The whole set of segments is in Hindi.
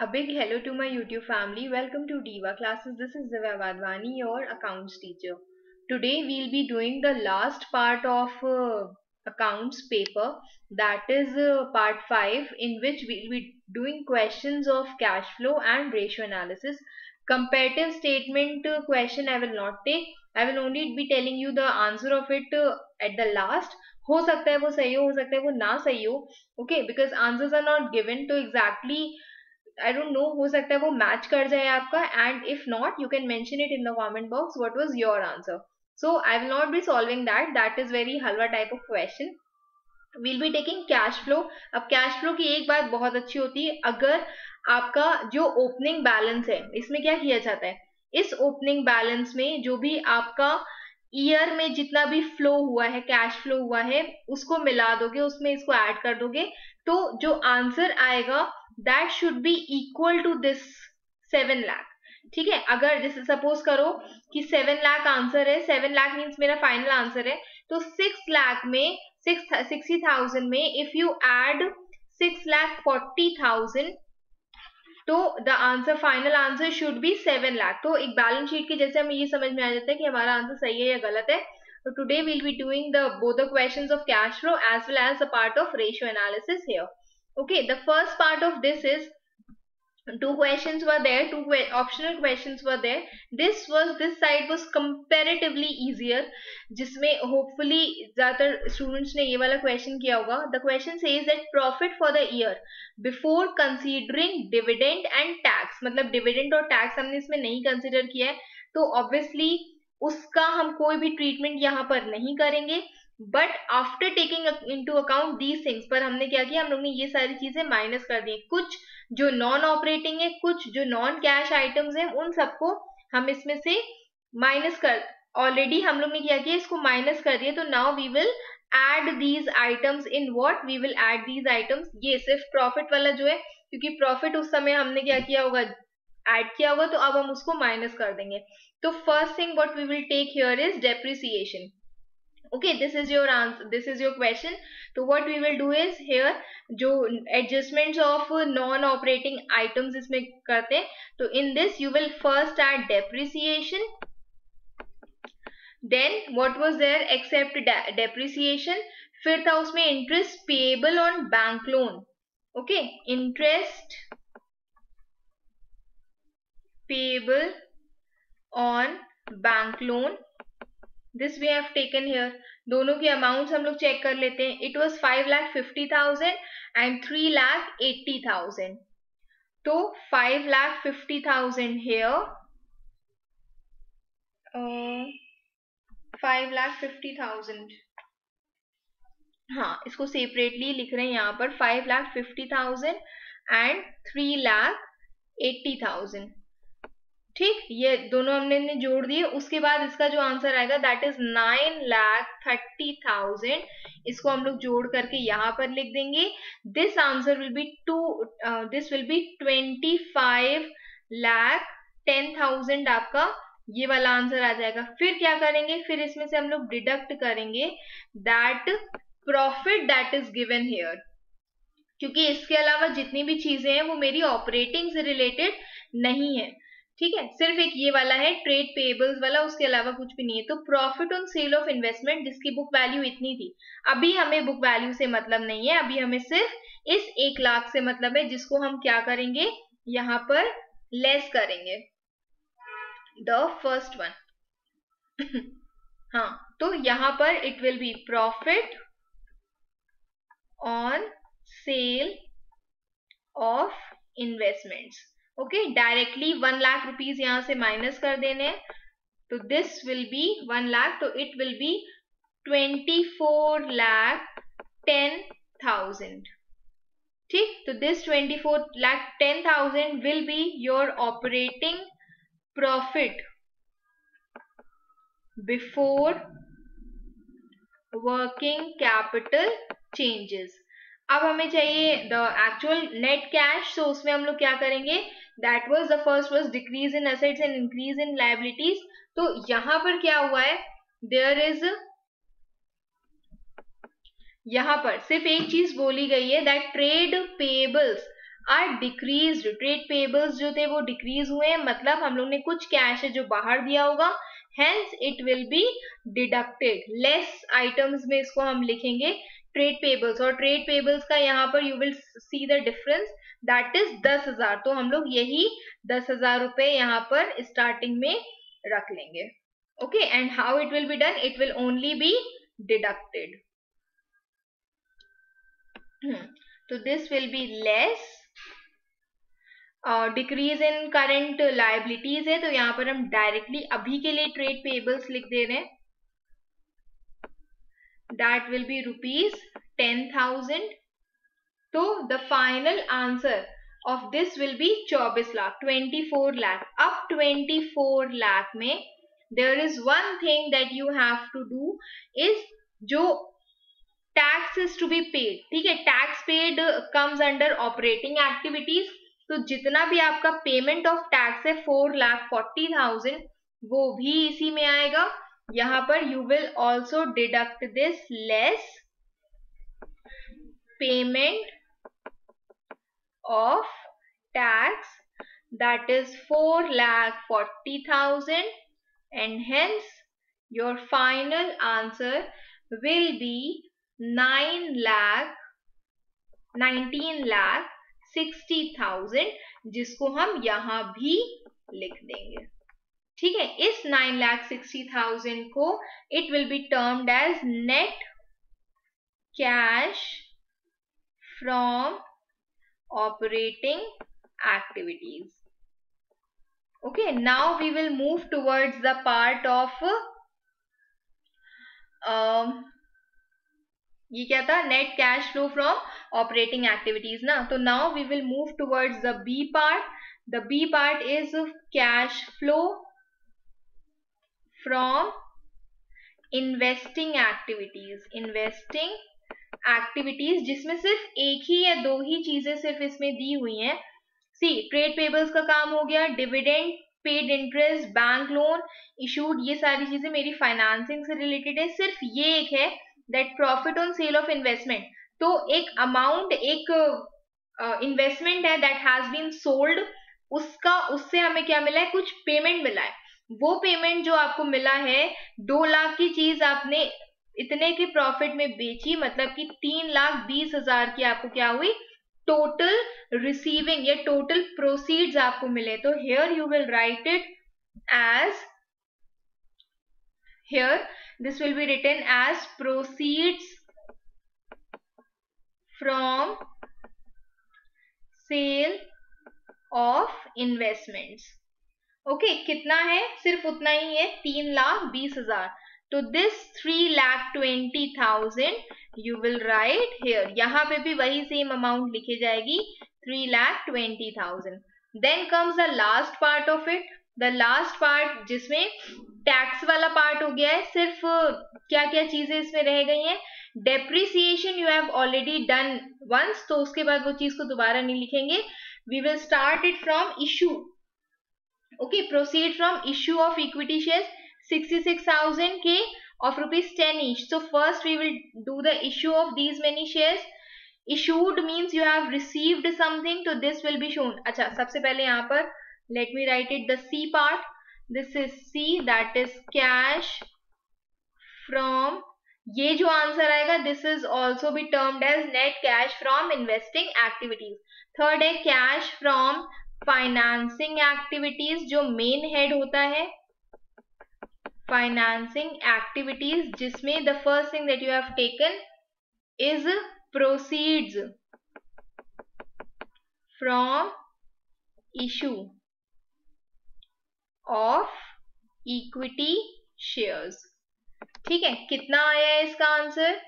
A big hello to my YouTube family. Welcome to Diva Classes. This is Divya Vadvani, your accounts teacher. Today we'll be doing the last part of accounts paper, that is part 5, in which we'll be doing questions of cash flow and ratio analysis. Comparative statement question I will not take. I will only be telling you the answer of it at the last. हो सकता है वो सही हो सकता है वो ना सही हो. Okay, because answers are not given to exactly, I don't know, हो सकता है वो मैच कर जाए आपका, and if not you can mention it in the comment box what was your answer. So I will not be solving that is very halwa type of question. We'll be taking cash flow. अब cash flow की एक बात बहुत अच्छी होती है, अगर आपका जो ओपनिंग बैलेंस है, इसमें क्या किया जाता है, इस ओपनिंग बैलेंस में जो भी आपका ईयर में जितना भी फ्लो हुआ है, कैश फ्लो हुआ है, उसको मिला दोगे, उसमें इसको ऐड कर दोगे, तो जो आंसर आएगा that should be equal to this 7 lakh. ठीक है, अगर जैसे सपोज करो कि 7 लाख आंसर है, 7 लाख मीन्स मेरा फाइनल आंसर है, तो 6 लाख में 60,000 में इफ यू ऐड 6,40,000 तो the answer, final answer should be 7 lakh. तो एक बैलेंस शीट की जैसे हमें ये समझ में आ जाता है कि हमारा आंसर सही है या गलत है. तो today we'll be doing the both the questions of cash flow as well as the part of ratio analysis here. Okay, the first part of this is two questions were there, two optional questions were there. This side was comparatively easier, जिसमें hopefully ज़्यादातर students ने ये वाला question किया होगा. The question says that profit for the year before considering dividend and tax, मतलब dividend और tax हमने इसमें नहीं consider किया है, तो obviously उसका हम कोई भी treatment यहाँ पर नहीं करेंगे. But after taking into account these things, पर हमने क्या किया, हम लोग ने ये सारी चीजें माइनस कर दी. कुछ जो नॉन ऑपरेटिंग है, कुछ जो नॉन कैश आइटम्स हैं, उन सबको हम इसमें से माइनस कर, ऑलरेडी हम लोग ने क्या किया, इसको माइनस कर दिया. तो now we will add these items in what, we will add these items. ये सिर्फ प्रॉफिट वाला जो है, क्योंकि प्रॉफिट उस समय हमने क्या किया होगा, ऐड किया होगा, तो अब हम उसको माइनस कर देंगे. तो first thing what we will take here is depreciation. Okay, this is your answer, this is your question. So what we will do is here जो adjustments of non operating items इसमें करते हैं, तो in this you will first add depreciation, then what was there except depreciation, फिर था उसमें interest payable on bank loan. Okay, interest payable on bank loan, this we have taken here. दोनों की अमाउंट्स हम लोग चेक कर लेते हैं. It was 5,50,000 and 3,80,000. तो 5,50,000 here, 5,50,000, हाँ इसको सेपरेटली लिख रहे हैं यहाँ पर, 5,50,000 एंड 3,80,000. ठीक, ये दोनों हमने जोड़ दिए. उसके बाद इसका जो आंसर आएगा दैट इज 9,30,000. इसको हम लोग जोड़ करके यहाँ पर लिख देंगे. This answer will B this will B 25,10,000. आपका ये वाला आंसर आ जाएगा. फिर क्या करेंगे, फिर इसमें से हम लोग डिडक्ट करेंगे that profit that is given here, क्योंकि इसके अलावा जितनी भी चीजें हैं वो मेरी ऑपरेटिंग से रिलेटेड नहीं है. ठीक है, सिर्फ एक ये वाला है ट्रेड पेएबल्स वाला, उसके अलावा कुछ भी नहीं है. तो profit on sale of investment जिसकी बुक वैल्यू इतनी थी, अभी हमें बुक वैल्यू से मतलब नहीं है, अभी हमें सिर्फ इस 1 लाख से मतलब है, जिसको हम क्या करेंगे, यहाँ पर लेस करेंगे द फर्स्ट वन. हाँ, तो यहाँ पर it will B profit on sale of investments. Okay, directly 1 lakh rupees यहां से माइनस कर देने. तो दिस विल बी 1 लाख, तो इट विल बी 24,10,000. ठीक, तो this 24,10,000 will be your operating profit before working capital changes. अब हमें चाहिए द एक्चुअल नेट कैश. तो उसमें हम लोग क्या करेंगे, that was the first was decrease in assets and increase in liabilities. तो यहां पर क्या हुआ है, देयर इज, यहां पर सिर्फ एक चीज बोली गई है that trade payables are decrease, trade payables जो थे वो डिक्रीज हुए, मतलब हम लोग ने कुछ कैश है जो बाहर दिया होगा, hence it will be deducted. Less items में इसको हम लिखेंगे ट्रेड पेबल्स, और ट्रेड पेबल्स का यहाँ पर you will see the difference, that is 10,000। तो हम लोग यही 10,000 रुपए यहाँ पर स्टार्टिंग में रख लेंगे। Okay, and how it will be done, it will only be deducted. तो this will be less, decrease in current liabilities है, तो यहाँ पर हम डायरेक्टली अभी के लिए ट्रेड पेबल्स लिख दे रहे हैं, दैट विल बी ₹10,000। तो the final answer of this will be 24 lakh, 24 lakh. अब 24 लाख में there is one thing that you have to do, is जो tax is to be paid, ठीक है, tax paid comes under operating activities, तो जितना भी आपका पेमेंट ऑफ टैक्स है 4,40,000 वो भी इसी में आएगा। यहाँ पर you will also deduct this less payment of tax, that is 4,40,000, and hence your final answer will be 19,60,000, जिसको हम यहां भी लिख देंगे। ठीक है, इस 9,60,000 को it will be termed as net cash from operating activities. Okay, now we will move towards the part of ये क्या था, net cash flow from operating activities ना। तो now we will move towards the B part. The B part is cash flow from investing activities. Investing activities जिसमें सिर्फ एक ही या दो ही चीजें सिर्फ इसमें दी हुई हैं। सी, ट्रेड पेबल्स का काम हो गया, dividend, paid interest, bank loan issued, ये सारी चीजें मेरी फाइनेंसिंग से रिलेटेड है। सिर्फ ये एक है that profit on sale of investment. तो एक अमाउंट, एक इन्वेस्टमेंट है दैट हैज बीन सोल्ड, उसका, उससे हमें क्या मिला है, कुछ पेमेंट मिला है। वो पेमेंट जो आपको मिला है, 2 लाख की चीज आपने इतने के प्रॉफिट में बेची, मतलब कि 3,20,000 की आपको क्या हुई, टोटल रिसीविंग या टोटल प्रोसीड्स आपको मिले। तो here you will write it as, here this will be written as proceeds from sale of investments. Okay, कितना है, सिर्फ उतना ही है, 3,20,000। तो this 3,20,000 you will write here, यहाँ पे भी वही सेम अमाउंट लिखी जाएगी, 3,20,000। Then comes the last part of it, the last part जिसमें टैक्स वाला पार्ट हो गया है। सिर्फ क्या क्या चीजें इसमें रह गई हैं, depreciation you have already done once, तो उसके बाद वो चीज को दोबारा नहीं लिखेंगे। We will start it from issue. Okay, proceed from issue of equity shares 66,000 of ₹10 each. So first we will do the issue of these many shares. Issued means you have received something, so this will be shown. अच्छा, सबसे पहले यहाँ पर let me write it the C part. This is C, that is cash from, ये जो आंसर आएगा this is also be termed as net cash from investing activities. Third है cash from financing activities, जो मेन हेड होता है financing activities, जिसमें the first thing that you have taken is proceeds from issue of equity shares। ठीक है, कितना आया है इसका आंसर,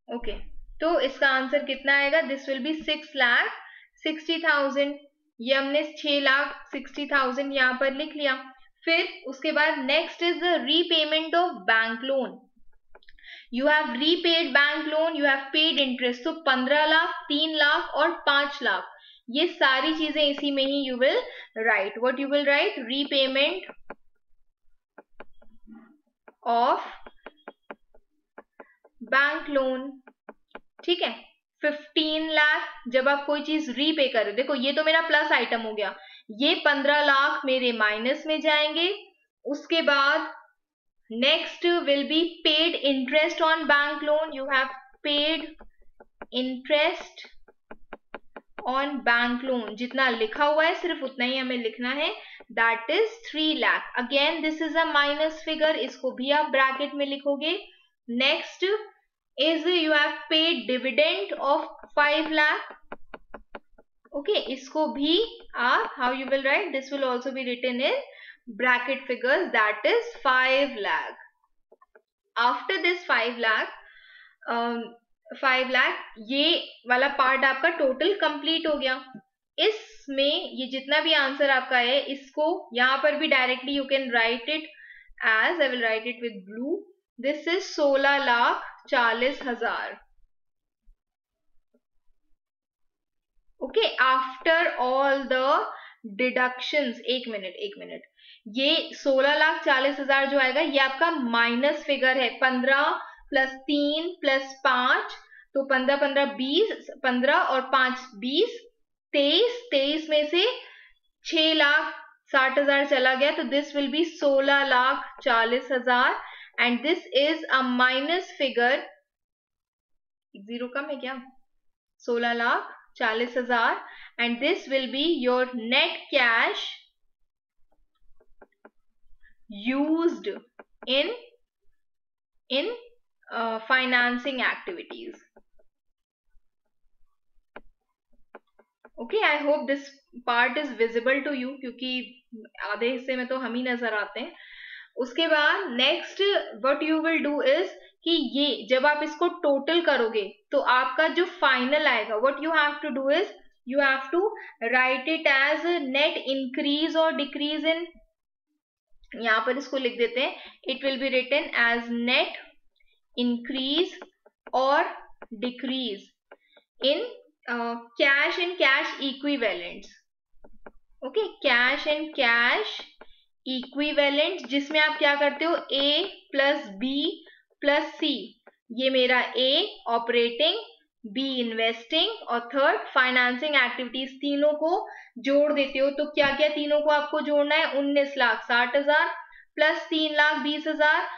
ओके, तो इसका आंसर कितना आएगा, दिस विल बी 6,60,000। ये हमने 6,60,000 यहाँ पर लिख लिया। फिर उसके बाद next is the repayment of bank loan. You have repaid bank loan, you have paid interest. तो 15 लाख, 3 लाख और 5 लाख, ये सारी चीजें इसी में ही you will write. What you will write, repayment of bank loan, ठीक है। 15 लाख जब आप कोई चीज रीपे कर रहे हो, देखो ये तो मेरा प्लस आइटम हो गया, ये 15 लाख मेरे माइनस में जाएंगे। उसके बाद next will be paid interest on bank loan, you have paid interest on bank loan, जितना लिखा हुआ है सिर्फ उतना ही हमें लिखना है, that is 3 lakh. Again this is a minus figure, इसको भी आप ब्रैकेट में लिखोगे। Next is you have paid dividend of 5 lakh, okay, इसको भी आप how you will write, this will also be written in bracket figures, that is 5 lakh. After this 5 lakh 5 lakh, ये वाला पार्ट आपका टोटल कंप्लीट हो गया। इसमें ये जितना भी आंसर आपका है, इसको यहां पर भी directly you can write it as, I will write it with blue, this is 16,40,000। Okay, after all the deductions, एक मिनट, ये 16,40,000 जो आएगा ये आपका माइनस फिगर है। 15 + 3 + 5, तो 15 15 20, 15 और 5 20, 23 में से 6,60,000 चला गया, तो this will be 16,40,000 and this is a minus figure, zero कम है क्या, 16,40,000 and this will be your net cash used in financing activities. Okay, I hope this part is visible to you, क्योंकि आधे हिस्से में तो हम ही नजर आते हैं। उसके बाद next what you will do is कि ये जब आप इसको टोटल करोगे तो आपका जो फाइनल आएगा, what you have to do is you have to write it as net increase or decrease in, यहां पर इसको लिख देते हैं, it will be written as net increase और decrease in cash and cash equivalents. Okay, cash and cash equivalents, जिसमें आप क्या करते हो, A + B + C, ये मेरा A ऑपरेटिंग, B इन्वेस्टिंग और थर्ड फाइनेंसिंग एक्टिविटीज, तीनों को जोड़ देते हो। तो क्या क्या तीनों को आपको जोड़ना है, 19,60,000 + 3,20,000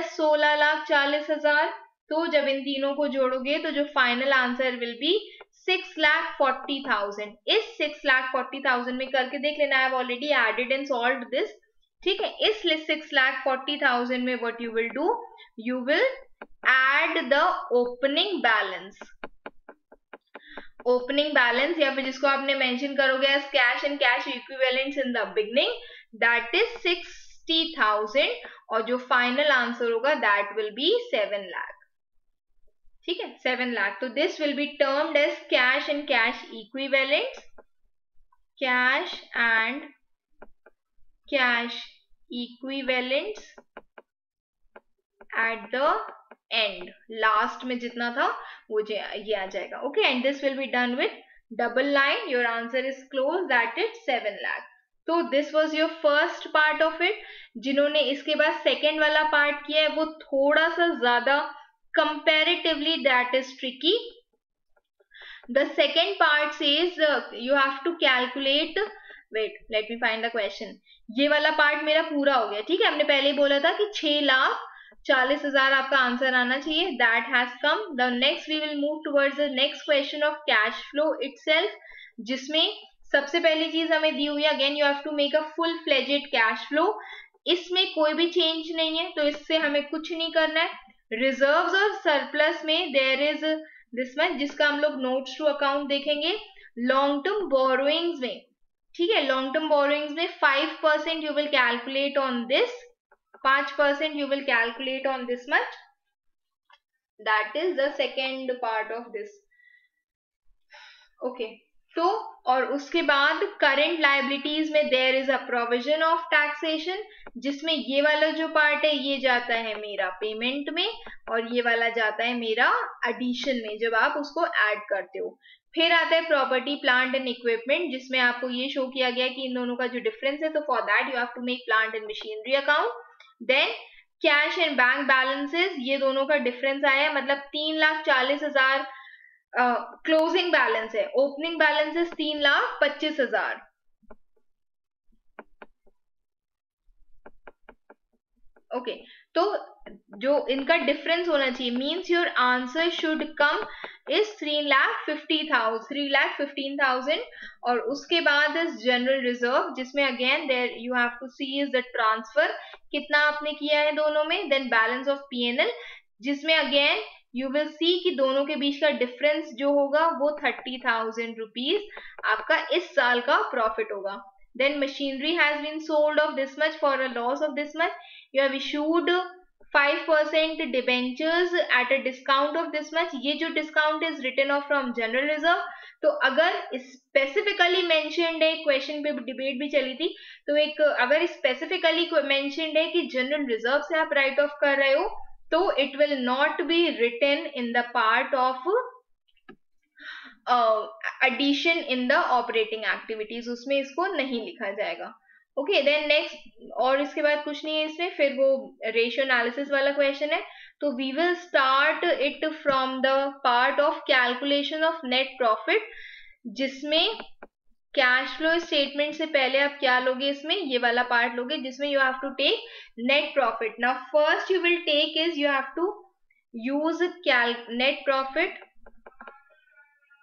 - 16,40,000। तो जब इन तीनों को जोड़ोगे तो जो फाइनल आंसर विल बी 6,40,000। इस 6,40,000 में करके देख लेना, I have already added and solved this, ठीक है। इस 6,40,000 में what you will do, you will add the opening balance, opening balance, या फिर जिसको आपने मेंशन करोगे as cash and cash equivalents in the beginning, that is 60,000 और जो फाइनल आंसर होगा दैट विल बी 7 लाख, ठीक है, 7 लाख। तो this will be termed as cash and cash equivalents, cash and cash equivalents at the end, last में जितना था वो ये आ जाएगा। Okay, and this will be done with double line, your answer is close, that is 7 lakh. तो this was your first part of it. जिन्होंने इसके बाद सेकेंड वाला पार्ट किया है वो थोड़ा सा ज्यादा comparatively that is tricky. The second part says you have to calculate, wait let me find the question. ये वाला पार्ट मेरा पूरा हो गया, ठीक है। हमने पहले ही बोला था कि 6,40,000 आपका आंसर आना चाहिए, that has come. The next we will move towards the next question of cash flow itself, जिसमें सबसे पहली चीज हमें दी हुई है, again you have to make a full fledged cash flow. इसमें कोई भी चेंज नहीं है, तो इससे हमें कुछ नहीं करना है। रिजर्व्स और सरप्लस में देयर इज दिस मच, जिसका हम लोग नोट्स टू अकाउंट देखेंगे। लॉन्ग टर्म बोरोइंग्स में, ठीक है, लॉन्ग टर्म बोरोइंग्स में 5% you will calculate on this, 5% you will calculate on this much, that is the second part of this. Okay, तो और उसके बाद करंट लायबिलिटीज में there is a provision of taxation, जिसमें ये वाला जो पार्ट है ये जाता है मेरा पेमेंट में और ये वाला जाता है मेरा एडिशन में, जब आप उसको ऐड करते हो। फिर आता है प्रॉपर्टी प्लांट एंड इक्विपमेंट, जिसमें आपको ये शो किया गया कि इन दोनों का जो डिफरेंस है, तो for that you have to make plant and machinery account. Then cash and bank balances ये दोनों का डिफरेंस आया है, मतलब 3,40,000 क्लोजिंग बैलेंस है, ओपनिंग बैलेंस है 3,25,000। ओके, तो जो इनका डिफरेंस होना चाहिए, means your answer should come is 3,15,000 और उसके बाद इज जनरल रिजर्व, जिसमें again there you have to see is the transfer कितना आपने किया है दोनों में, देन बैलेंस ऑफ P&L, जिसमें अगेन यू विल सी कि दोनों के बीच का डिफरेंस जो होगा वो 30,000 रुपीज आपका इस साल का प्रॉफिट होगा। Then machinery has been sold of this much for a loss of this much. You have issued 5% debentures at a discount of this much. ये जो discount is written off from general reserve. तो अगर specifically mentioned है, question पे debate भी चली थी, तो एक अगर specifically mentioned है कि general reserve से आप write off कर रहे हो, तो it will not be written in the part of addition in the operating activities, उसमें इसको नहीं लिखा जाएगा। ओके, देन नेक्स्ट, और इसके बाद कुछ नहीं है इसमें, फिर वो रेशियो एनालिसिस वाला क्वेश्चन है। तो we will start it from the part of calculation of net profit, जिसमें कैश फ्लो स्टेटमेंट से पहले आप क्या लोगे, इसमें ये वाला पार्ट लोगे जिसमें you have to take net profit. Now first you will take is you have to use net profit,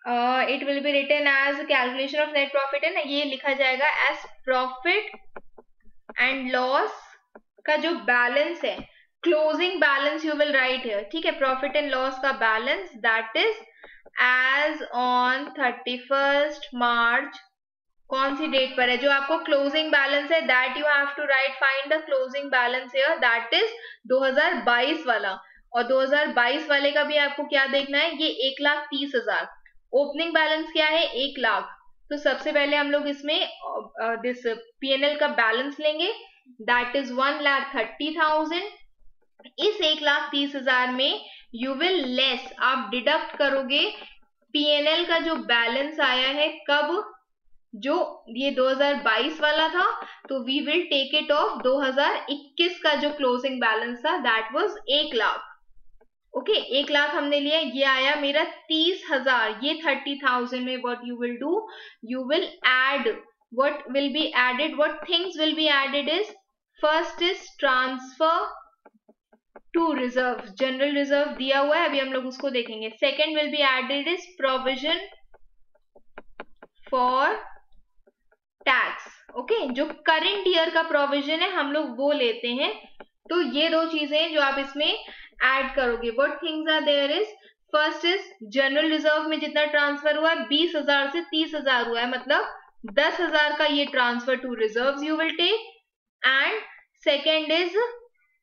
it will be written as calculation of net profit, है ना, ये लिखा जाएगा as profit and loss का जो बैलेंस है, closing balance you will write here, ठीक है, profit and loss का balance that is as on 31st March, कौन सी डेट पर है, जो आपको क्लोजिंग बैलेंस है that you have to write, find the closing balance here, that is 2022 वाला, और 2022 वाले का भी आपको क्या देखना है, ये 1,30,000, ओपनिंग बैलेंस क्या है 1 लाख, तो सबसे पहले हम लोग इसमें दिस P&L का बैलेंस लेंगे, दैट इज 1,30,000। इस 1,30,000 में यू विल लेस, आप डिडक्ट करोगे P&L का जो बैलेंस आया है, कब, जो ये 2022 वाला था, तो we will take it of 2021 का जो क्लोजिंग बैलेंस था, that was 1 lakh. Okay, 1 lakh हमने लिया, ये आया मेरा 30,000, ये 30,000 में what you will do, you will add, what will be added, what things will be added is, first is transfer to reserve, general reserve दिया हुआ है, अभी हम लोग उसको देखेंगे। Second will be added is provision for tax, okay, जो करंट ईयर का प्रोविजन है हम लोग वो लेते हैं, तो ये दो चीजें जो आप इसमें ऐड करोगे। What things are there is, first is general reserve में जितना ट्रांसफर हुआ है 20,000 से 30,000 हुआ है, मतलब 10,000 का ये transfer to reserves you will take, and second is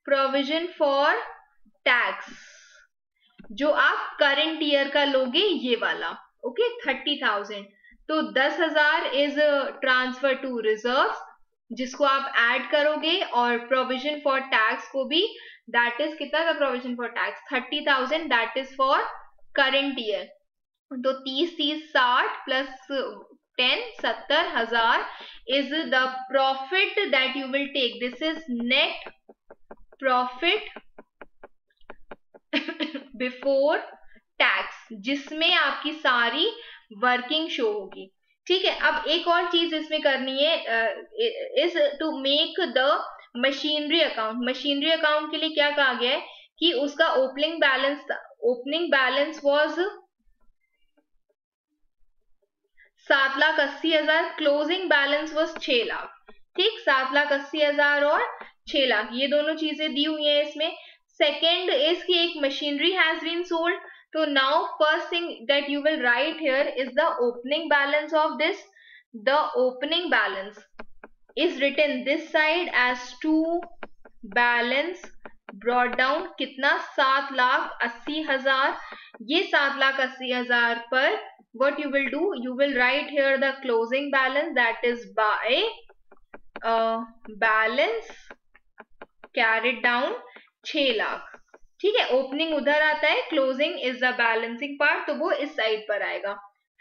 provision for tax, जो आप करंट ईयर का लोगे ये वाला, ओके, 30,000, तो 10,000 इज ट्रांसफर टू रिजर्व्स जिसको आप ऐड करोगे, और प्रोविजन फॉर टैक्स को भी, दैट इज कितना का provision for tax 30,000, that is for current year, तो 30 60 plus 10 70,000 is the profit that you will take, this is net profit before tax, जिसमें आपकी सारी वर्किंग शो होगी। ठीक है, अब एक और चीज इसमें करनी है, is to make the machinery account. Machinery account के लिए क्या कहा गया है कि उसका opening balance was 7,80,000, closing balance was 6 lakh. ठीक, 7,80,000 और 6 लाख, ये दोनों चीजें दी हुई है इसमें। सेकेंड इज कि एक machinery has been sold, so now first thing that you will write here is the opening balance of this. The opening balance is written this side as to balance brought down, कितना 7,80,000, ये 7,80,000 पर what you will do, you will write here the closing balance, that is by balance carried down 6 lakh. ठीक है, ओपनिंग उधर आता है, closing is the balancing part, तो वो इस साइड पर आएगा।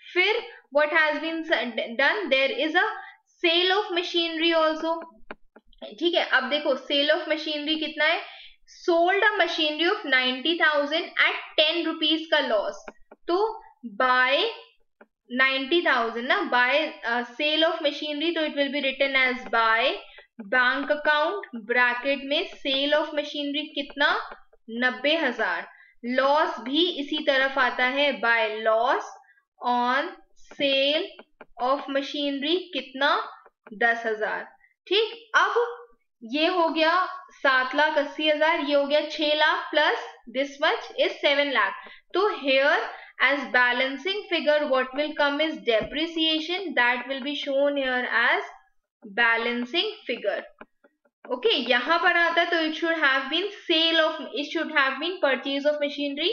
फिर what has been done, there is a sale of machinery also. ठीक है, अब देखो सेल ऑफ मशीनरी कितना है, sold a machinery of 90,000 at 10 rupees का लॉस, तो बाय 90,000 ना, बाय सेल ऑफ मशीनरी, तो it will be written as by bank account bracket में सेल ऑफ मशीनरी कितना 90,000, लॉस भी इसी तरफ आता है by loss on sale of machinery कितना 10,000। ठीक, अब ये हो गया 7,80,000, ये हो गया 6 lakh plus this much is 7 lakh. तो hair as balancing figure what will come is depreciation, that will be shown here as balancing figure. Okay, यहाँ पर आता है तो it should have been sale of, it should have been purchase of machinery।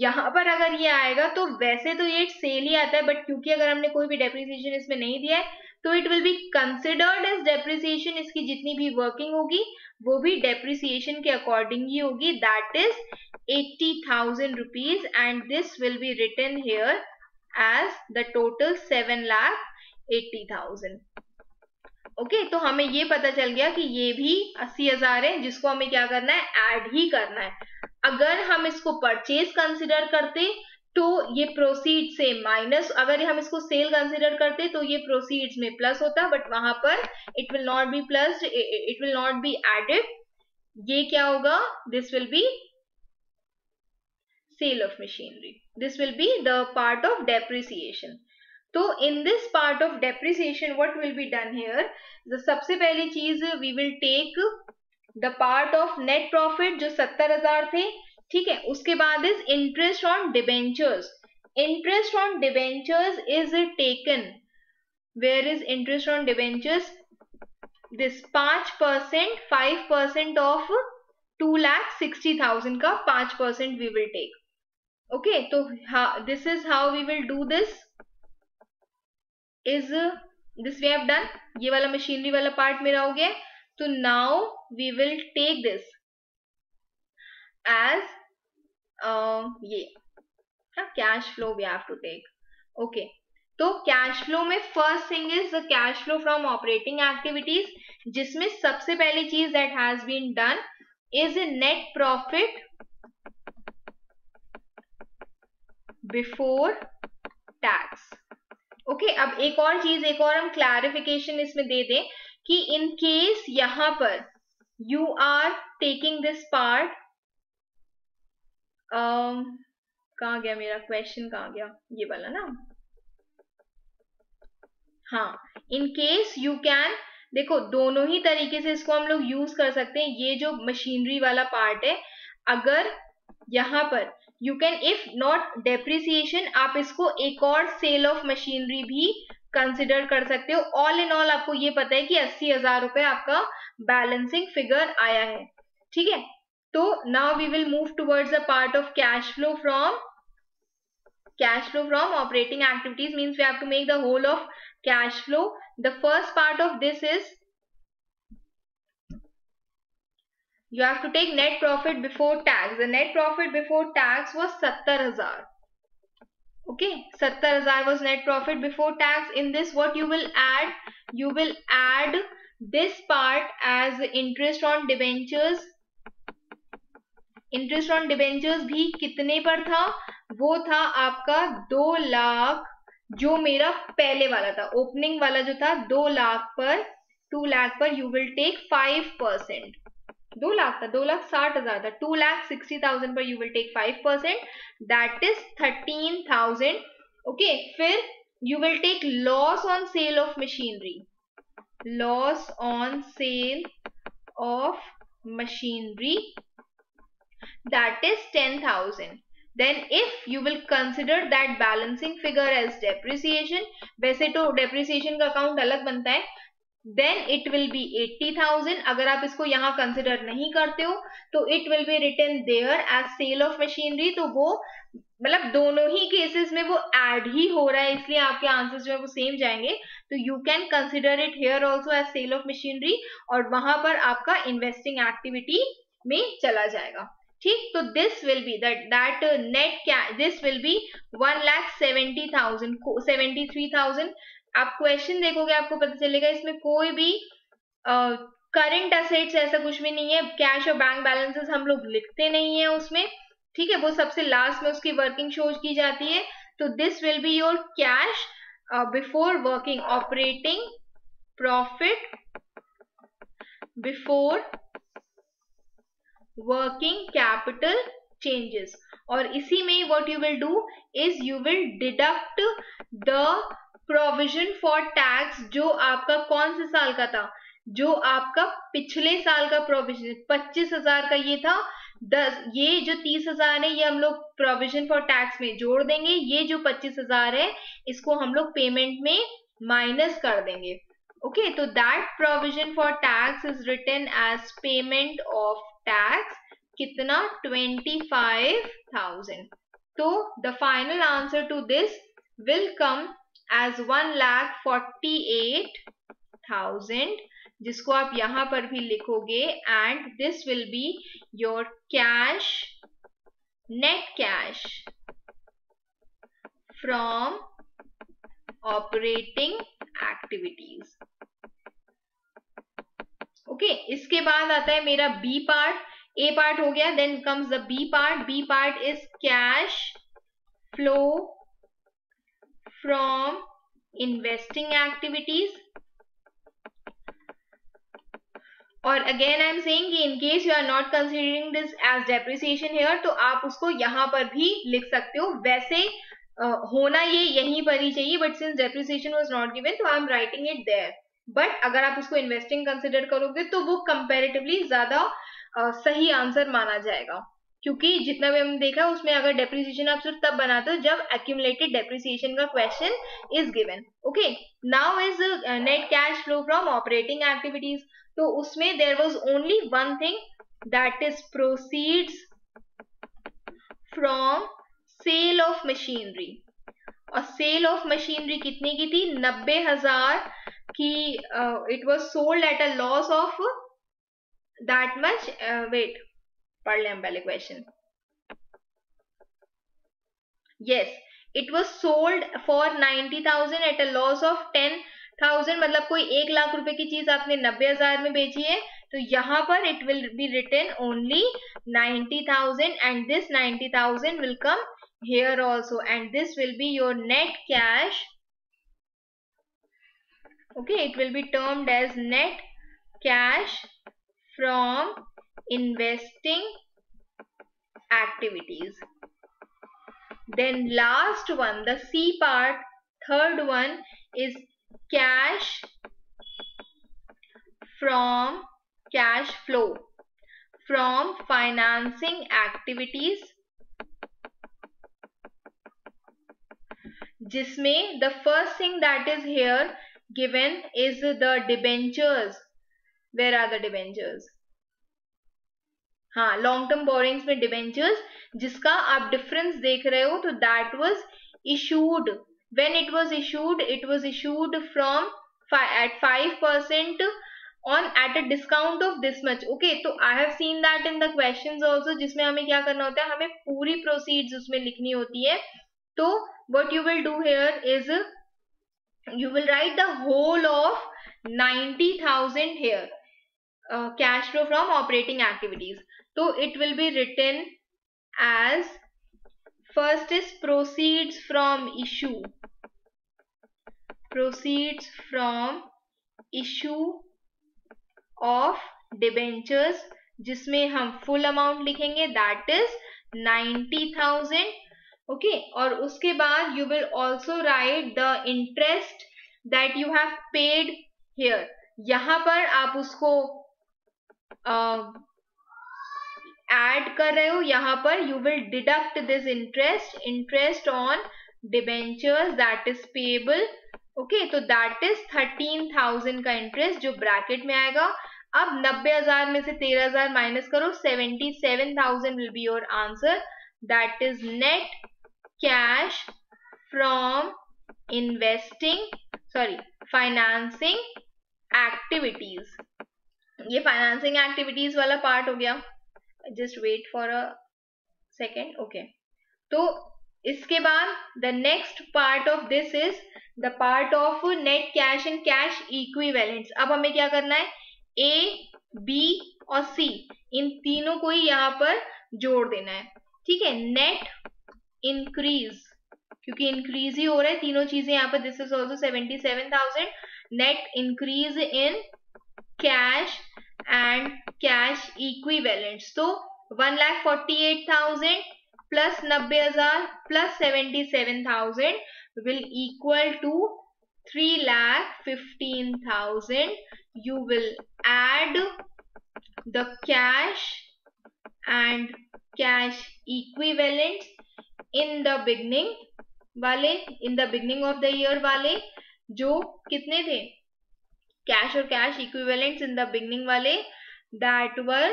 यहाँ पर अगर ये आएगा तो वैसे तो ये सेल ही आता है, बट क्योंकि अगर हमने कोई भी डेप्रिसिएशन इसमें नहीं दिया है तो it will be considered as depreciation. इसकी जितनी भी वर्किंग होगी वो भी डेप्रिसिएशन के अकॉर्डिंग ही होगी, that is 80,000 rupees, and this will be written here as the total 7,80,000। Okay, तो हमें ये पता चल गया कि ये भी 80,000 है जिसको हमें क्या करना है, ऐड ही करना है। अगर हम इसको परचेज कंसिडर करते तो ये प्रोसीड से माइनस, अगर हम इसको सेल कंसिडर करते तो ये प्रोसीड्स में प्लस होता, बट वहां पर it will not be plus, it will not be added. ये क्या होगा, this will be sale of machinery, this will be the part of depreciation। तो in this part of depreciation what will be done here, the सबसे पहली चीज we will take the part of net profit जो 70,000 थे, ठीक है। उसके बाद is interest on debentures, interest on debentures is taken, where is interest on debentures, this 5%, 5% of 2,60,000 का 5% we will take। Okay, तो this is how we will do this, is this we have done, ये वाला मशीनरी वाला पार्ट मेरा हो गया। तो now we will take this as ये cash flow we have to take। okay, तो कैश फ्लो में first thing is the cash flow from operating activities, जिसमें सबसे पहली चीज that has been done is net profit before tax. Okay, अब एक और चीज, एक और हम क्लैरिफिकेशन इसमें दे दें कि इन केस यहां पर you are taking this part, कहां गया मेरा क्वेश्चन, कहां गया, ये वाला ना, हाँ, इन केस यू कैन, देखो दोनों ही तरीके से इसको हम लोग यूज कर सकते हैं। ये जो मशीनरी वाला पार्ट है, अगर यहां पर you can, if not depreciation, आप इसको एक और सेल ऑफ मशीनरी भी कंसिडर कर सकते हो। ऑल इन ऑल आपको ये पता है कि 80,000 रुपए आपका बैलेंसिंग फिगर आया है, ठीक है। तो now we will move towards the part of cash flow from operating activities, means we have to make the whole of cash flow। the first part of this is you have to take net profit before tax। the net profit before tax was 70,000। okay, 70,000 was net profit before tax। in this what you will add, you will add this part as interest on debentures। Interest on debentures भी कितने पर था, वो था आपका 2 लाख, जो मेरा पहले वाला था, ओपनिंग वाला जो था 2 लाख पर, 2 लाख पर यू विल टेक 5%। 2 लाख था, 2,60,000 था, 2,60,000 पर you will take 5%, that is 13,000। Okay, फिर you will take loss on sale of machinery, loss on sale of machinery, that is 10,000। then if you will consider that balancing figure as depreciation, वैसे तो depreciation का अकाउंट अलग बनता है, then it will be 80,000। अगर आप इसको यहाँ कंसिडर नहीं करते हो तो it will be written there as sale of machinery। तो वो मतलब दोनों ही केसेस में वो ऐड ही हो रहा है, इसलिए आपके आंसर्स जो है वो सेम जाएंगे। तो you can consider it here also as sale of machinery, और वहां पर आपका इन्वेस्टिंग एक्टिविटी में चला जाएगा, ठीक। तो this will B that net cash, this will B 1,70,000, 73,000। आप क्वेश्चन देखोगे आपको पता चलेगा इसमें कोई भी करंट असेट्स ऐसा कुछ भी नहीं है, कैश और बैंक बैलेंसेस हम लोग लिखते नहीं है उसमें, ठीक है, वो सबसे लास्ट में उसकी वर्किंग शोज की जाती है। तो this will be your cash before working, operating profit before working capital changes. और इसी में what you will do is you will deduct the provision for tax, जो आपका कौन से साल का था, जो आपका पिछले साल का प्रोविजन 25,000 का ये था, 10 ये जो 30,000 है ये हम लोग प्रोविजन फॉर टैक्स में जोड़ देंगे, ये जो 25,000 है इसको हम लोग पेमेंट में माइनस कर देंगे। ओके, तो that provision for tax is written as payment of tax, कितना 25,000। तो the final answer to this will come as 1,48,000, जिसको आप यहां पर भी लिखोगे, and this will be your cash, net cash from operating activities. Okay, इसके बाद आता है मेरा बी पार्ट, ए पार्ट हो गया, then comes the B part. B part is cash flow from investing activities. और अगेन आई एम सेइंग कि in case you are not considering this as depreciation here, तो आप उसको यहां पर भी लिख सकते हो, वैसे होना ये यहीं पर ही चाहिए, but since depreciation was not given तो I am writing it there. But अगर आप उसको इन्वेस्टिंग कंसिडर करोगे तो वो कंपैरेटिवली ज्यादा सही आंसर माना जाएगा, क्योंकि जितना भी हमने देखा उसमें अगर डेप्रिसिएशन आप सिर्फ तब बनाते हो जब एक्यूमुलेटेड डेप्रिसिएशन का question is given. Okay, now is net cash flow from operating activities, तो उसमें there was only one thing, that is proceeds from sale of machinery. और सेल ऑफ मशीनरी कितने की थी, 90,000 की। It was sold at a loss of that much, wait पढ़ लें हम पहले क्वेश्चन। Yes, it was sold for 90,000 at a loss of 10,000, मतलब कोई 1 लाख रुपए की चीज आपने 90,000 में बेची है, तो यहां पर it will be written only 90,000, and this 90,000 will come here also, and this will be your net cash. Okay, it will be termed as net cash from investing activities. Then last one, the C part, third one is cash from cash flow from financing activities, जिसमें the first thing that is here given is the debentures. Where are the debentures? हाँ, लॉन्ग टर्म बोरिंग्स में डिबेंचर्स, जिसका आप डिफरेंस देख रहे हो, तो that was issued, when it was issued from at 5% on at a discount of this much. Okay, तो I have seen that in the questions also, जिसमें हमें क्या करना होता है, हमें पूरी प्रोसीड्स उसमें लिखनी होती है। तो what you will do here is you will write the whole of 90,000 here, cash flow from operating activities. So it will be written as, first is proceeds from issue of debentures, जिसमें हम full amount लिखेंगे, that is 90,000. Okay, और उसके बाद you will also write the interest that you have paid here. यहाँ पर आप उसको add कर रहे हो, यहाँ पर you will deduct this interest on debentures that is payable. Okay, तो that is 13,000 का इंटरेस्ट जो ब्रैकेट में आएगा। अब 90,000 में से 13,000 माइनस करो, 77,000 will be your answer. That is net cash from financing activities. ये फाइनेंसिंग एक्टिविटीज वाला पार्ट हो गया। Just wait for a second. Okay, तो इसके बाद the next part of this is the part of net cash and cash equivalents. अब हमें क्या करना है, ए, बी और सी, इन तीनों को ही यहाँ पर जोड़ देना है, ठीक है। नेट इंक्रीज, क्योंकि इंक्रीज ही हो रहा है तीनों चीजें यहाँ पर, this is also 77,000. Net increase in cash and cash equivalents, तो 1,48,000 plus 90,000 plus 77,000 will equal to 3,15,000. You will add the cash and cash equivalents in the beginning वाले, in the beginning of the year वाले, जो कितने थे, कैश और cash equivalents in the beginning वाले, दैट वर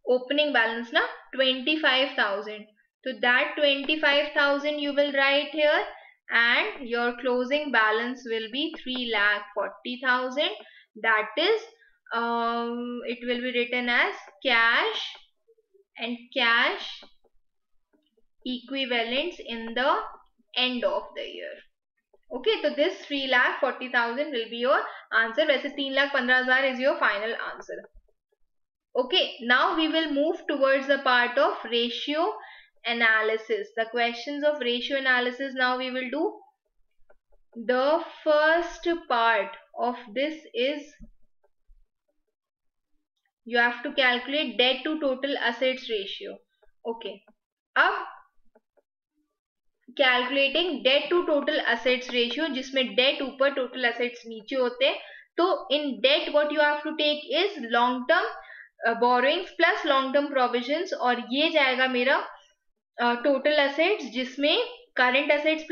ओपनिंग बैलेंस ना 25,000. So that 25,000 you will write here, and your closing balance will be 3,40,000. That is, it will be written as cash and cash equivalents in the end of the year. Okay, so this 3,40,000 will be your answer. वैसे 3,15,000 is your final answer. Okay, now we will move towards the part of ratio analysis. The questions of ratio analysis now we will do. The first part of this is you have to calculate debt to total assets ratio. Okay, अब calculating debt to total assets ratio, जिसमें डेट ऊपर टोटल एसेट्स नीचे होते हैं, तो in debt what you have to take is long term borrowings plus long term provisions, और ये जाएगा मेरा टोटल एसेट्स, जिसमें current assets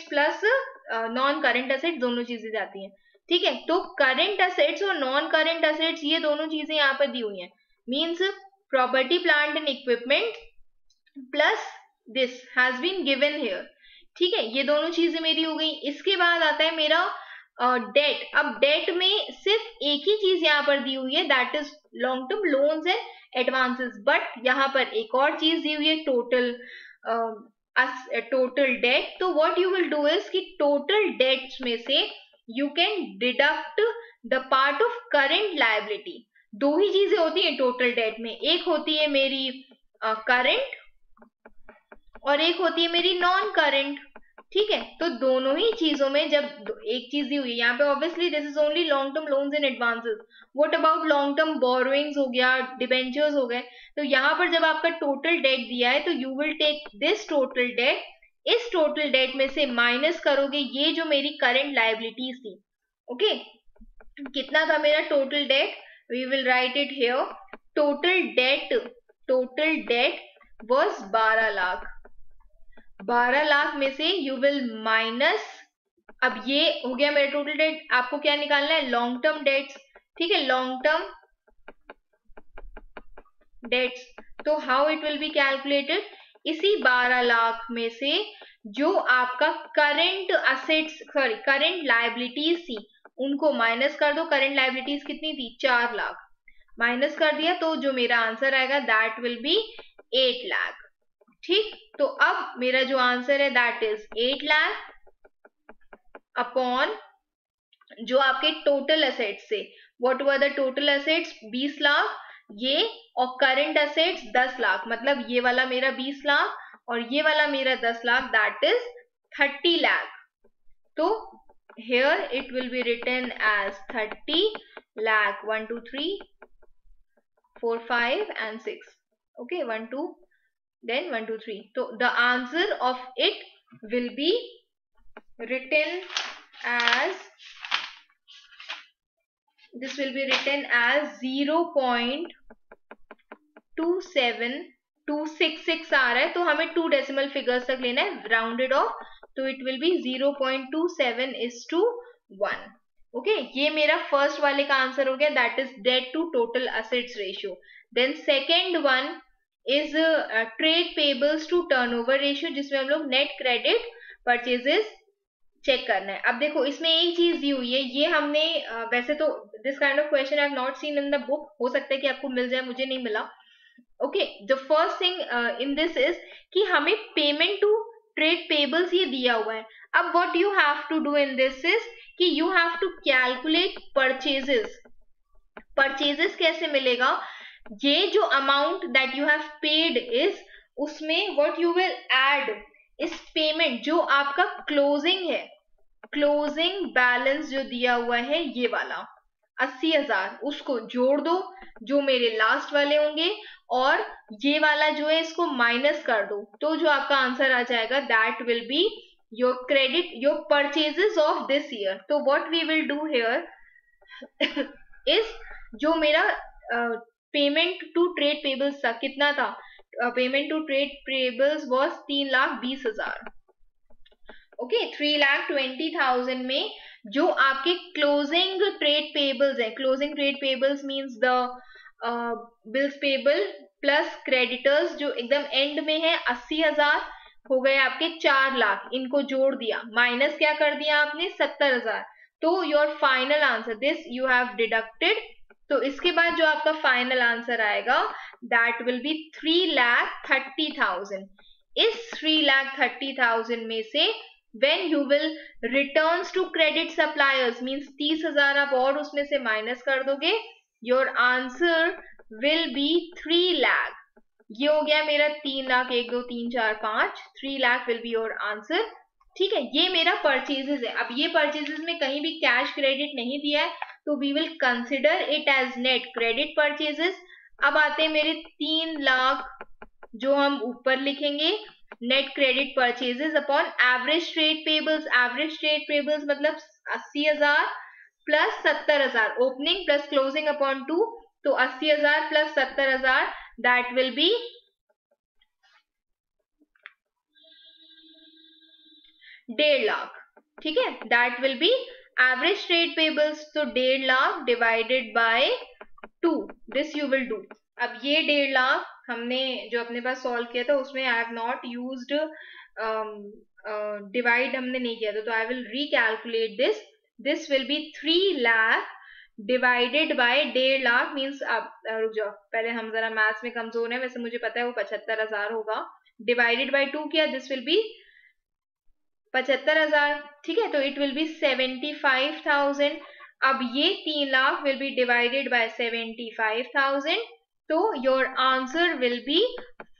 plus non current assets दोनों चीजें जाती हैं, ठीक है। तो करंट एसेट्स और नॉन करंट एसेट्स ये दोनों चीजें यहाँ पर दी हुई हैं, means property plant and equipment plus this has been given here, ठीक है। ये दोनों चीजें मेरी हो गई। इसके बाद आता है मेरा डेट। अब डेट में सिर्फ एक ही चीज यहाँ पर दी हुई है, that is long term loans and advances, but यहाँ पर एक और चीज दी हुई है, टोटल डेट। तो what you will do is कि टोटल डेट्स में से you can deduct the part of current liability. दो ही चीजें होती है टोटल डेट में, एक होती है मेरी करंट और एक होती है मेरी नॉन करंट, ठीक है। तो दोनों ही चीजों में जब एक चीज दी हुई है, यहाँ पे obviously this is only long term loans and advances, what about long term borrowings हो गया, डिबेंचर्स हो गए। तो यहाँ पर जब आपका टोटल डेट दिया है तो you will take this total debt, इस टोटल डेट में से माइनस करोगे ये जो मेरी करंट लायबिलिटीज थी, ओके। कितना था मेरा total debt, we will write it here, total debt was 12 lakh. 12 lakh में से यू विल माइनस, अब ये हो गया मेरा टोटल डेट, आपको क्या निकालना है, लॉन्ग टर्म डेट्स, ठीक है, लॉन्ग टर्म डेट्स। तो how it will be calculated, इसी 12 लाख में से जो आपका करंट असेट्स करंट लायबिलिटीज थी उनको माइनस कर दो। करंट लायबिलिटीज कितनी थी, 4 लाख, माइनस कर दिया, तो जो मेरा आंसर आएगा दैट विल बी 8 लाख, ठीक। तो अब मेरा जो आंसर है दैट इज 8 लाख अपॉन जो आपके टोटल एसेट्स से, what were the total assets 20 lakh ये, और करंट एसेट्स 10 लाख, मतलब ये वाला मेरा 20 लाख और ये वाला मेरा 10 लाख, दैट इज 30 लाख। तो here it will be written as 30 lakh, 1 2 3 4 5 and 6, okay, 1 2 then 1 2 3. So the answer of it will be written as, this will be written as 0.27266 आ रहा है, तो हमें 2 डेसिमल फिगर्स तक लेना है, राउंडेड ऑफ, तो इट विल बी 0.27:1, ओके। ये मेरा फर्स्ट वाले का आंसर हो गया, that is debt to total assets ratio. Then second one is trade payables to turnover ratio, जिसमें हम लोग नेट क्रेडिट परचेजेस चेक करना है। अब देखो इसमें एक चीज दी हुई है, ये हमने वैसे तो this kind of question I have not seen in the book, हो सकता है कि आपको मिल जाए, मुझे नहीं मिला, okay. The first thing in this is कि हमें पेमेंट टू ट्रेड पेबल्स ये दिया हुआ है। अब what you have to do in this is कि you have to calculate purchases. Purchases कैसे मिलेगा? ये जो amount that you have paid is, उसमें व्हाट यू विल ऐड इस पेमेंट जो आपका क्लोजिंग है, क्लोजिंग बैलेंस जो दिया हुआ है ये वाला 80,000, उसको जोड़ दो जो मेरे लास्ट वाले होंगे, और ये वाला जो है इसको माइनस कर दो, तो जो आपका आंसर आ जाएगा that will be your credit, your purchases of this year. तो what we will do here is, जो मेरा पेमेंट टू ट्रेड पेबल्स था कितना था? Payment to trade payables was 3,20,000। Okay, 3,20,000 में जो आपके क्लोजिंग ट्रेड पेबल्स है, closing trade payables means the bills payable plus creditors जो एकदम एंड में है, 80,000 हो गए आपके 4 लाख, इनको जोड़ दिया, माइनस क्या कर दिया आपने? 70,000। तो your final answer this you have deducted, तो इसके बाद जो आपका फाइनल आंसर आएगा दैट विल बी 3,30,000। इस 3,30,000 में से when you will returns to credit suppliers means 30,000 आप और उसमें से माइनस कर दोगे, your answer will be 3 lakh। ये हो गया मेरा 3 lakh, 1 2 3 4 5, 3 lakh will be your answer। ठीक है, ये मेरा परचेजेस है। अब ये परचेजेस में कहीं भी कैश क्रेडिट नहीं दिया है, तो we will consider it as net credit purchases. अब आते हैं मेरे 3 लाख जो हम ऊपर लिखेंगे, net credit purchases upon average trade payables. Average trade payables मतलब 80,000 plus 70,000, opening plus closing upon 2, तो 80,000 plus 70,000 that will B 1.5 lakh. ठीक है, that will B average trade payables, तो 1.5 lakh divided by 2, this you will do. अब ये 1.5 लाख हमने जो अपने पास सॉल्व किया था उसमें I have not used divide, हमने नहीं किया था, तो I will recalculate this. This will B 3 lakh divided by 1.5 lakh means, अब रुक जाओ, पहले हम जरा मैथ्स में कमजोर है, वैसे मुझे पता है वो 75,000 होगा, डिवाइडेड बाय 2 किया, दिस विल बी 75,000। ठीक है, तो इट विल बी 75,000। अब ये 3 lakh will be divided by 75,000, तो your answer will be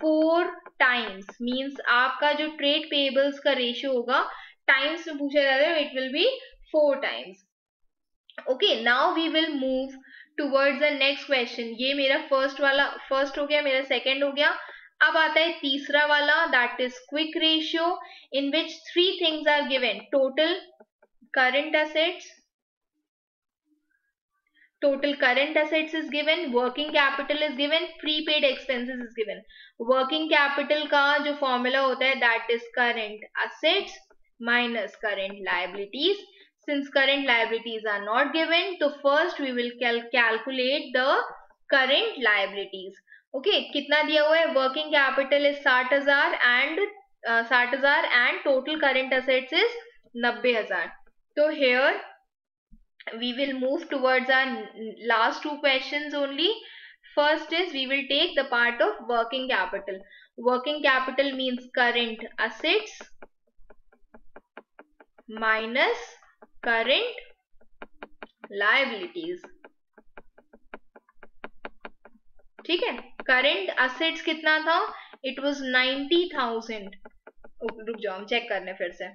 4 times, means आपका जो ट्रेड पेबल्स का रेशियो होगा, टाइम्स में पूछा जाता है, it will be 4 times. Okay, now we will move towards the next question. ये मेरा फर्स्ट हो गया, मेरा सेकंड हो गया। अब आता है तीसरा वाला, that is quick ratio, in which 3 things are given, total current assets is given, working capital is given, prepaid expenses is given। working capital का जो फॉर्मूला होता है that is current assets minus current liabilities। since current liabilities are not given, तो first we will calculate the current liabilities। okay, कितना दिया हुआ है? working capital is 60,000 and total current assets is 90,000। तो here we will move towards our last 2 questions only। first is we will take the part of working capital। working capital means current assets minus current liabilities। ठीक है, current assets कितना था? it was 90,000। रुक जाओ, हम चेक करने फिर से।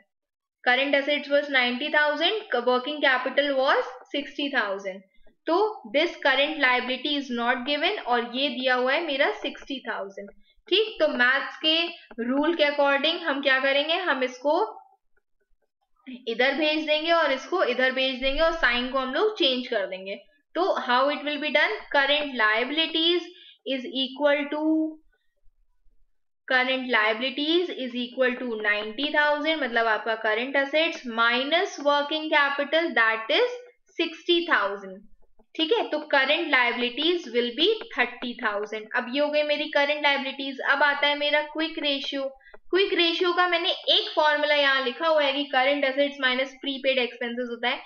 current assets was 90,000, working capital was 60,000, तो this current liability is not given, और ये दिया हुआ है मेरा 60,000। ठीक, तो मैथ्स के रूल के अकॉर्डिंग हम क्या करेंगे, हम इसको इधर भेज देंगे और इसको इधर भेज देंगे, और साइन को हम लोग चेंज कर देंगे। तो how it will be done, current liabilities is equal to current liabilities is equal to 90,000, मतलब आपका current assets minus working capital that is 60,000। ठीक है, तो current liabilities will be 30,000। अब ये हो गई मेरी current liabilities। अब आता है मेरा quick ratio। quick ratio का मैंने एक फॉर्मूला यहाँ लिखा हुआ है कि current assets minus prepaid expenses होता है।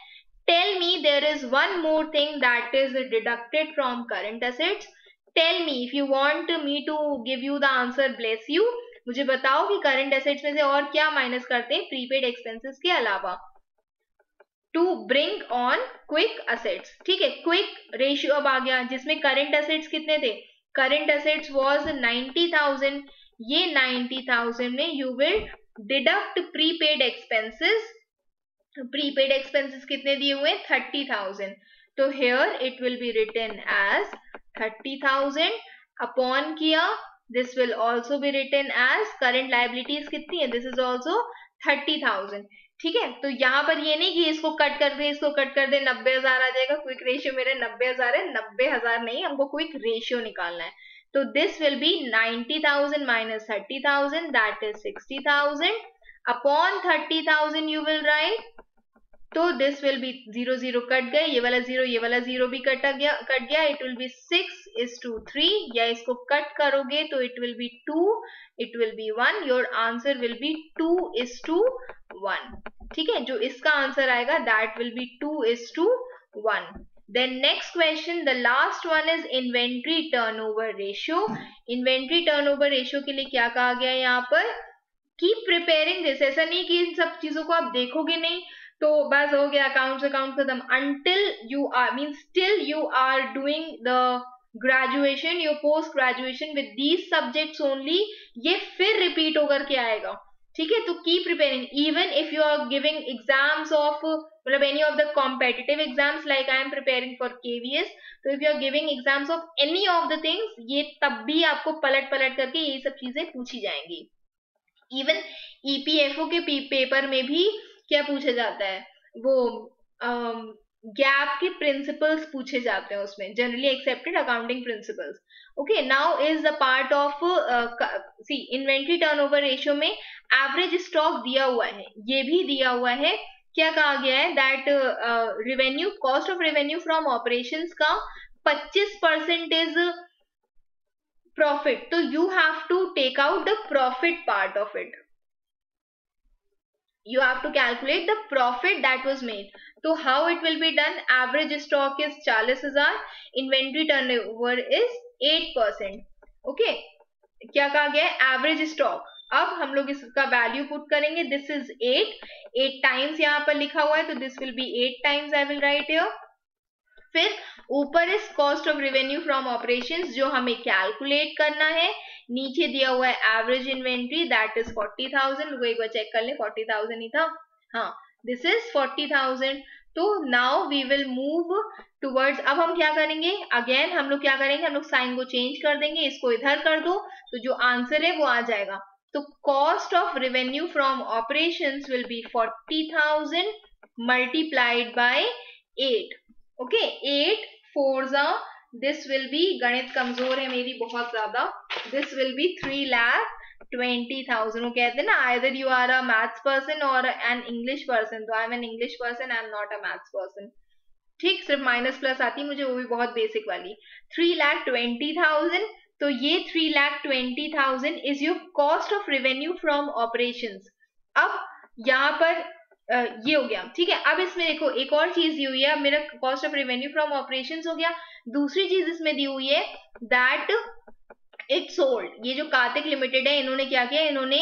tell me there is one more thing that is deducted from current assets। tell me, if you want me to give you the answer, bless you, मुझे बताओ कि करंट एसेट्स में से और क्या माइनस करते हैं प्रीपेड एक्सपेंसेस के अलावा to bring on quick assets. ठीक है, क्विक रेशियो अब आ गया जिसमें करंट एसेट्स कितने थे, करंट एसेट्स वाज 90,000, ये 90,000 में you will deduct prepaid expenses, prepaid expenses कितने दिए हुए 30,000, तो here it will be written as 30,000 upon किया, this will also be written as current liabilities कितनी है, दिस इज ऑल्सो 30,000। ठीक है, तो यहाँ पर ये नहीं कि इसको कट कर दे इसको कट कर दे 90,000 आ जाएगा, क्विक रेशियो मेरे 90,000 है, 90,000 नहीं, हमको क्विक रेशियो निकालना है, तो this will B 90,000 minus 30,000 that is 60,000 upon 30,000 you will right, तो दिस विल बी 0 0 कट गए, ये वाला जीरो भी कट गया, इट विल बी 6:3, या इसको कट करोगे तो it will be 2, it will be 1, your answer will be 2:1। ठीक है, जो इसका आंसर आएगा that will be 2:1। Then next question, the last one is inventory turnover ratio. Inventory turnover ratio के लिए क्या कहा गया है यहाँ पर, कीप प्रिपेयरिंग दिस, ऐसा नहीं कि इन सब चीजों को आप देखोगे नहीं तो बस हो गया अकाउंट खत्म, until you are means till you are doing the graduation, your post graduation with these subjects only, ये फिर रिपीट होकर के आएगा। ठीक है, तो keep preparing even if you are giving exams of मतलब any of the competitive exams like I am preparing for KVS, तो if you are giving exams of any of the things, ये तब भी आपको पलट करके ये सब चीजें पूछी जाएंगी। इवन EPFO के पेपर में भी क्या पूछा जाता है, वो गैप के प्रिंसिपल्स पूछे जाते हैं उसमें, generally accepted accounting principles. Okay, now is the part of C inventory turnover ratio में एवरेज स्टॉक दिया हुआ है, ये भी दिया हुआ है, क्या कहा गया है that revenue cost of revenue from operations का 25% इज प्रॉफिट, तो you have to take out the profit part of it, you have to calculate the profit that was made. So how it will be done, average stock is 40,000, inventory turnover is 8%. okay, क्या कहा गया है एवरेज स्टॉक, अब हम लोग इसका वैल्यू पुट करेंगे, दिस इज 8 टाइम्स यहाँ पर लिखा हुआ है, तो this will B 8 times, I will right here. फिर ऊपर is cost of revenue from operations जो हमें कैलकुलेट करना है, नीचे दिया हुआ है एवरेज इन्वेंट्री दैट इज 40,000, वो एक बार चेक कर ले 40,000 ही था, हाँ दिस इज 40,000। तो now we will move towards, अब हम क्या करेंगे अगेन, हम लोग क्या करेंगे, हम लोग साइन को चेंज कर देंगे, इसको इधर कर दो तो जो आंसर है वो आ जाएगा, तो cost of revenue from operations will be 40,000 multiplied by 8। Okay, 8 4s, this will B, गणित कमजोर है मेरी बहुत ज्यादा, दिस विल बी 3,20,000। वो कहते हैं ना either you are a maths person और एन इंग्लिश पर्सन, तो I am an English person, I am not a maths person. ठीक, सिर्फ माइनस प्लस आती मुझे, वो भी बहुत बेसिक वाली। 3,20,000, तो ये 3,20,000 is your cost of revenue from operations. अब यहाँ पर ये हो गया, ठीक है। अब इसमें देखो एक और चीज दी हुई है, अब मेरा cost of revenue from operations हो गया, दूसरी चीज इसमें दी हुई है दैट इट सोल्ड। ये जो कार्तिक लिमिटेड है, इन्होंने क्या किया, इन्होंने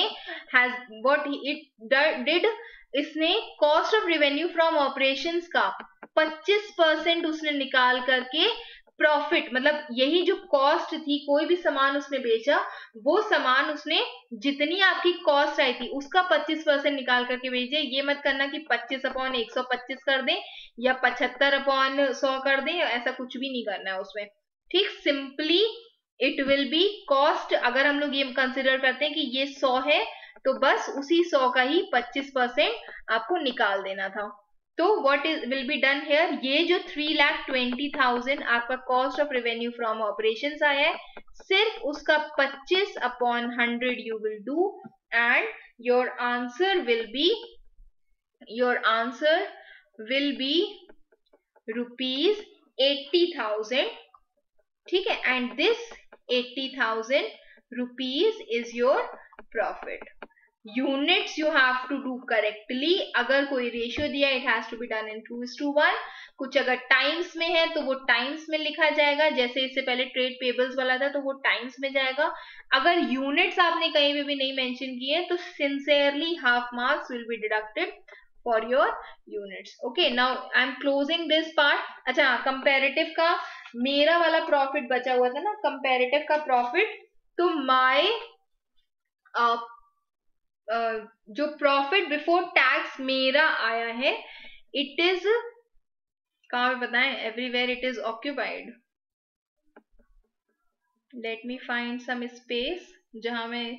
हैज व्हाट इट डिड, इसने cost of revenue from operations का 25% उसने निकाल करके प्रॉफिट, मतलब यही जो कॉस्ट थी, कोई भी सामान उसने बेचा, वो सामान उसने जितनी आपकी कॉस्ट आई थी उसका 25% निकाल करके बेचे। ये मत करना कि 25/125 कर दें या 75/100 कर दें, ऐसा कुछ भी नहीं करना है उसमें। ठीक, simply it will B cost, अगर हम लोग ये कंसिडर करते हैं कि ये 100 है, तो बस उसी 100 का ही 25% आपको निकाल देना था। तो what is will be done here, ये जो 3,20,000 आपका cost of revenue from operations आया है, सिर्फ उसका 25/100 you will do and your answer will be ₹80,000। ठीक है, and this 80,000 rupees is your profit। Units you have to do correctly. अगर कोई रेशियो दिया it has to be done in 2:1. कुछ अगर टाइम्स में है तो वो टाइम्स में लिखा जाएगा, जैसे इससे पहले ट्रेड पेबल्स वाला था तो वो टाइम्स में जाएगा. अगर यूनिट्स आपने कहीं पे भी नहीं मेंशन किए तो sincerely half marks will be deducted for your units. Okay, now I am closing this part. अच्छा, कंपैरेटिव का मेरा वाला प्रॉफिट बचा हुआ था ना, कंपैरेटिव का प्रॉफिट. तो माय जो प्रॉफिट बिफोर टैक्स मेरा आया है, इट इज, कहाँ पे बताएं, everywhere it is occupied. Let me find some space जहां मैं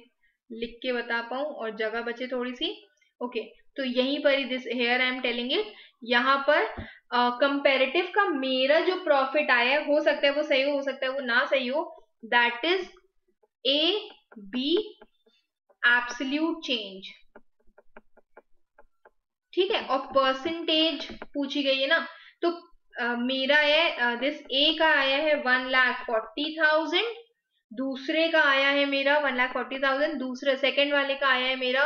लिख के बता पाऊं और जगह बचे थोड़ी सी. ओके, तो यहीं पर ही this here I am telling it. यहाँ पर कंपैरेटिव का मेरा जो प्रॉफिट आया है, हो सकता है वो सही हो सकता है वो ना सही हो. That is A B absolute change. ठीक है, और परसेंटेज पूछी गई है ना, तो मेरा है दिस ए का आया है 1,40,000. दूसरे का आया है मेरा 1,40,000. दूसरे सेकंड वाले का आया है मेरा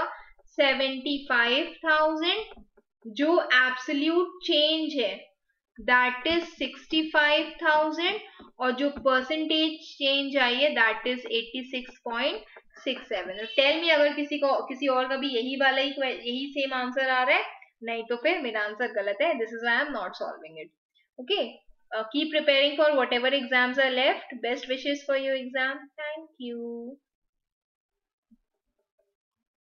75,000. जो एब्सोल्यूट चेंज है दैट इज 65,000. और जो परसेंटेज चेंज आई है दैट इज 86.67. टेल मी अगर किसी और का भी यही वाला यही सेम आंसर आ रहा है. नहीं तो फिर मेरा आंसर गलत है. This is why I am not solving it. Okay, keep preparing for whatever exams are left. Best wishes for your exam. Thank you.